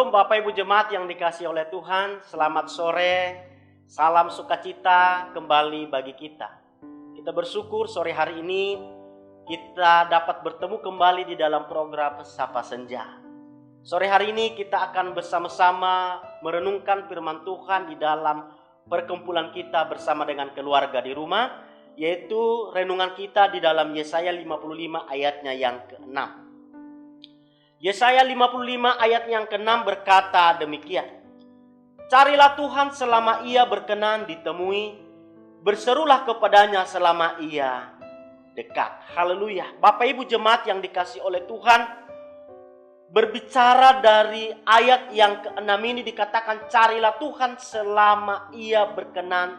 Shalom Bapak Ibu Jemaat yang dikasihi oleh Tuhan. Selamat sore, salam sukacita kembali bagi kita. Kita bersyukur sore hari ini kita dapat bertemu kembali di dalam program Sapa Senja. Sore hari ini kita akan bersama-sama merenungkan firman Tuhan di dalam perkumpulan kita bersama dengan keluarga di rumah, yaitu renungan kita di dalam Yesaya 55 ayatnya yang ke-6. Yesaya 55 ayat yang ke-6 berkata demikian. Carilah Tuhan selama ia berkenan ditemui, berserulah kepadanya selama ia dekat. Haleluya. Bapak Ibu jemaat yang dikasihi oleh Tuhan, berbicara dari ayat yang ke-6 ini dikatakan carilah Tuhan selama ia berkenan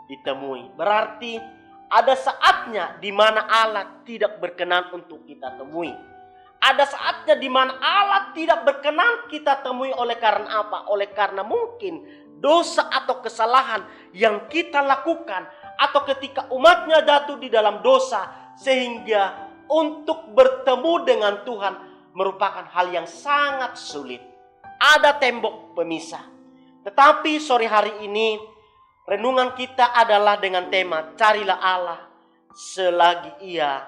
ditemui. Berarti ada saatnya di mana Allah tidak berkenan untuk kita temui. Ada saatnya di mana Allah tidak berkenan kita temui oleh karena apa? Oleh karena mungkin dosa atau kesalahan yang kita lakukan, atau ketika umatnya jatuh di dalam dosa, sehingga untuk bertemu dengan Tuhan merupakan hal yang sangat sulit. Ada tembok pemisah. Tetapi sore hari ini renungan kita adalah dengan tema carilah Allah selagi ia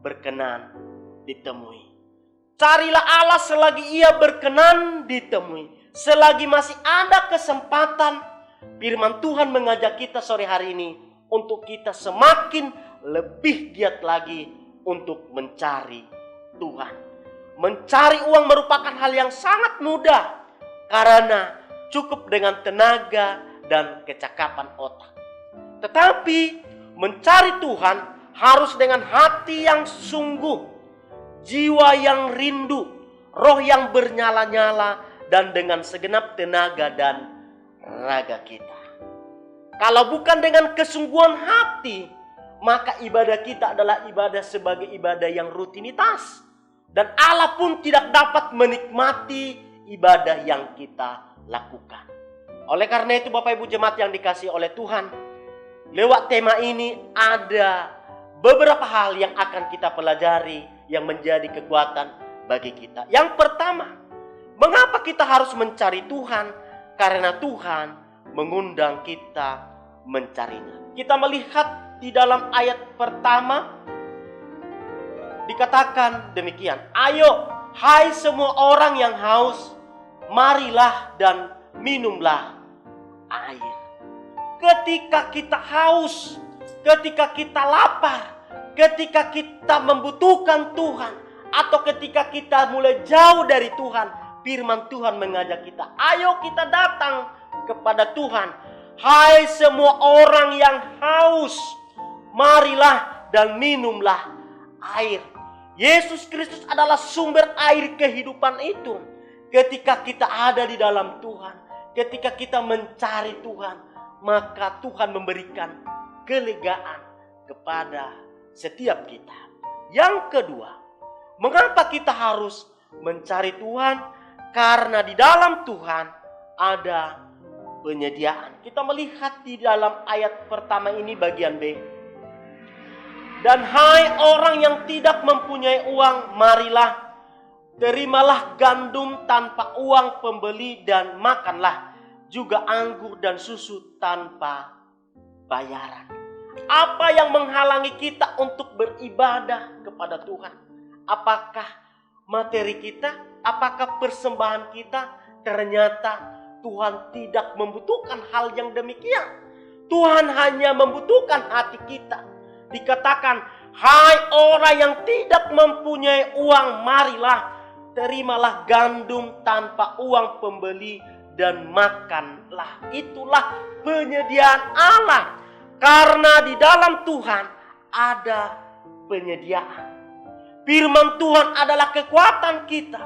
berkenan ditemui. Carilah Allah selagi ia berkenan ditemui. Selagi masih ada kesempatan, firman Tuhan mengajak kita sore hari ini untuk kita semakin lebih giat lagi untuk mencari Tuhan. Mencari uang merupakan hal yang sangat mudah karena cukup dengan tenaga dan kecakapan otak. Tetapi mencari Tuhan harus dengan hati yang sungguh, jiwa yang rindu, roh yang bernyala-nyala, dan dengan segenap tenaga dan raga kita. Kalau bukan dengan kesungguhan hati, maka ibadah kita adalah ibadah sebagai ibadah yang rutinitas. Dan Allah pun tidak dapat menikmati ibadah yang kita lakukan. Oleh karena itu Bapak Ibu jemaat yang dikasihi oleh Tuhan, lewat tema ini ada beberapa hal yang akan kita pelajari yang menjadi kekuatan bagi kita. Yang pertama, mengapa kita harus mencari Tuhan? Karena Tuhan mengundang kita mencarinya. Kita melihat di dalam ayat pertama dikatakan demikian. Ayo, hai semua orang yang haus, marilah dan minumlah air. Ketika kita haus, ketika kita lapar, ketika kita membutuhkan Tuhan, atau ketika kita mulai jauh dari Tuhan, firman Tuhan mengajak kita, ayo kita datang kepada Tuhan. Hai semua orang yang haus, marilah dan minumlah air. Yesus Kristus adalah sumber air kehidupan itu. Ketika kita ada di dalam Tuhan, ketika kita mencari Tuhan, maka Tuhan memberikan kelegaan kepada setiap kita. Yang kedua, mengapa kita harus mencari Tuhan? Karena di dalam Tuhan ada penyediaan. Kita melihat di dalam ayat pertama ini bagian B. Dan hai orang yang tidak mempunyai uang, marilah, terimalah gandum tanpa uang pembeli dan makanlah juga anggur dan susu tanpa bayaran. Apa yang menghalangi kita untuk beribadah kepada Tuhan? Apakah materi kita? Apakah persembahan kita? Ternyata Tuhan tidak membutuhkan hal yang demikian. Tuhan hanya membutuhkan hati kita. Dikatakan, hai orang yang tidak mempunyai uang, marilah, terimalah gandum tanpa uang pembeli dan makanlah. Itulah penyediaan Allah. Karena di dalam Tuhan ada penyediaan. Firman Tuhan adalah kekuatan kita.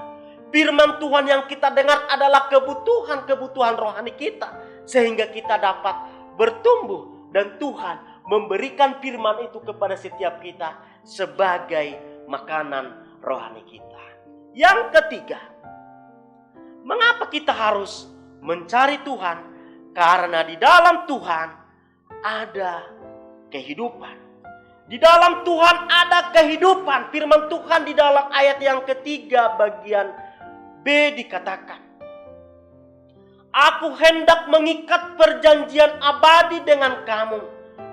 Firman Tuhan yang kita dengar adalah kebutuhan rohani kita. Sehingga kita dapat bertumbuh. Dan Tuhan memberikan firman itu kepada setiap kita sebagai makanan rohani kita. Yang ketiga, mengapa kita harus mencari Tuhan? Karena di dalam Tuhan ada kehidupan. Di dalam Tuhan ada kehidupan. Firman Tuhan di dalam ayat yang ketiga bagian B dikatakan, Aku hendak mengikat perjanjian abadi dengan kamu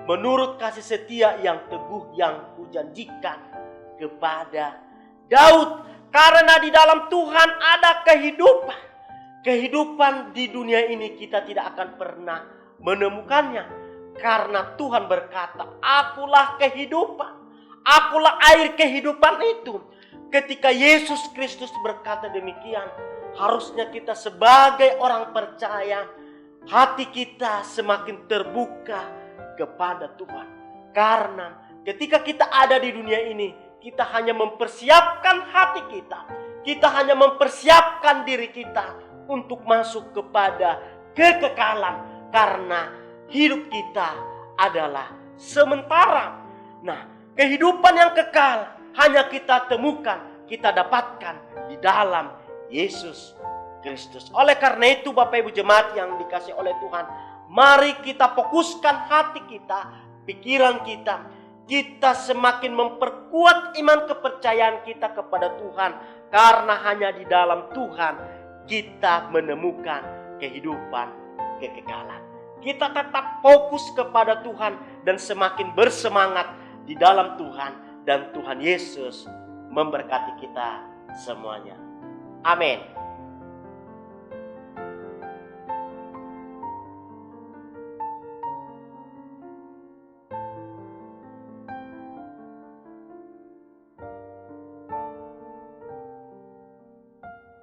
menurut kasih setia yang teguh yang kujanjikan kepada Daud. Karena di dalam Tuhan ada kehidupan. Kehidupan di dunia ini kita tidak akan pernah menemukannya. Karena Tuhan berkata, akulah kehidupan. Akulah air kehidupan itu. Ketika Yesus Kristus berkata demikian, harusnya kita sebagai orang percaya, hati kita semakin terbuka kepada Tuhan. Karena ketika kita ada di dunia ini, kita hanya mempersiapkan hati kita. Kita hanya mempersiapkan diri kita untuk masuk kepada kekekalan. Karena hidup kita adalah sementara. Nah, kehidupan yang kekal hanya kita temukan, kita dapatkan di dalam Yesus Kristus. Oleh karena itu Bapak Ibu jemaat yang dikasihi oleh Tuhan, mari kita fokuskan hati kita, pikiran kita. Kita semakin memperkuat iman kepercayaan kita kepada Tuhan. Karena hanya di dalam Tuhan kita menemukan kehidupan kekekalan. Kita tetap fokus kepada Tuhan dan semakin bersemangat di dalam Tuhan. Dan Tuhan Yesus memberkati kita semuanya. Amin.